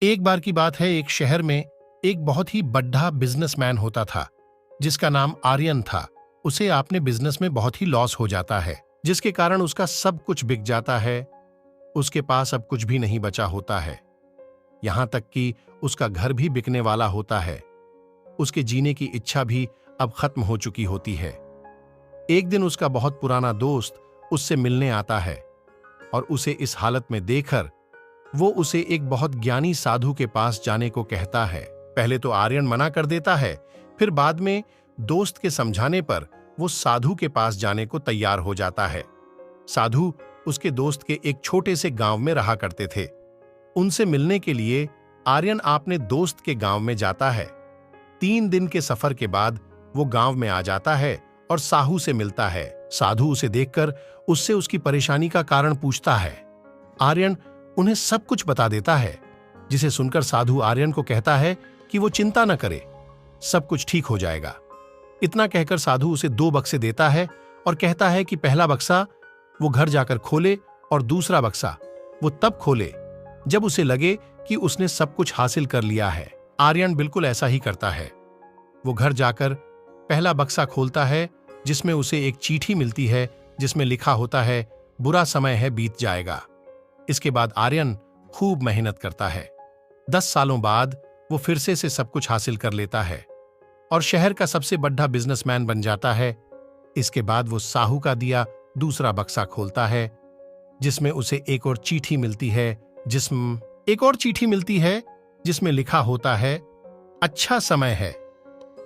एक बार की बात है, एक शहर में एक बहुत ही बड़ा बिजनेसमैन होता था जिसका नाम आर्यन था। उसे अपने बिजनेस में बहुत ही लॉस हो जाता है, जिसके कारण उसका सब कुछ बिक जाता है। उसके पास अब कुछ भी नहीं बचा होता है, यहां तक कि उसका घर भी बिकने वाला होता है। उसके जीने की इच्छा भी अब खत्म हो चुकी होती है। एक दिन उसका बहुत पुराना दोस्त उससे मिलने आता है और उसे इस हालत में देखकर वो उसे एक बहुत ज्ञानी साधु के पास जाने को कहता है। पहले तो आर्यन मना कर देता है, फिर बाद में दोस्त के समझाने पर वो साधु के पास जाने को तैयार हो जाता है। साधु उसके दोस्त के एक छोटे से गांव में रहा करते थे। उनसे मिलने के लिए आर्यन अपने दोस्त के गांव में जाता है। 3 दिन के सफर के बाद वो गांव में आ जाता है और साहू से मिलता है। साधु उसे देखकर उससे उसकी परेशानी का कारण पूछता है। आर्यन उन्हें सब कुछ बता देता है, जिसे सुनकर साधु आर्यन को कहता है कि वो चिंता न करे, सब कुछ ठीक हो जाएगा। इतना कहकर साधु उसे 2 बक्से देता है और कहता है कि पहला बक्सा वो घर जाकर खोले और दूसरा बक्सा वो तब खोले जब उसे लगे कि उसने सब कुछ हासिल कर लिया है। आर्यन बिल्कुल ऐसा ही करता है। वो घर जाकर पहला बक्सा खोलता है, जिसमें उसे एक चिट्ठी मिलती है जिसमें लिखा होता है, बुरा समय है, बीत जाएगा। इसके बाद आर्यन खूब मेहनत करता है। 10 सालों बाद वो फिर से सब कुछ हासिल कर लेता है और शहर का सबसे बड़ा बिजनेसमैन बन जाता है। इसके बाद वो साहू का दिया दूसरा बक्सा खोलता है, जिसमें उसे एक और चिट्ठी मिलती है जिसमें लिखा होता है, अच्छा समय है,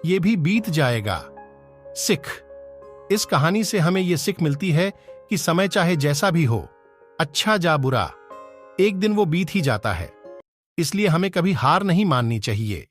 ये भी बीत जाएगा। सिख। इस कहानी से हमें ये सीख मिलती है कि समय चाहे जैसा भी हो, अच्छा जा बुरा, एक दिन वो बीत ही जाता है। इसलिए हमें कभी हार नहीं माननी चाहिए।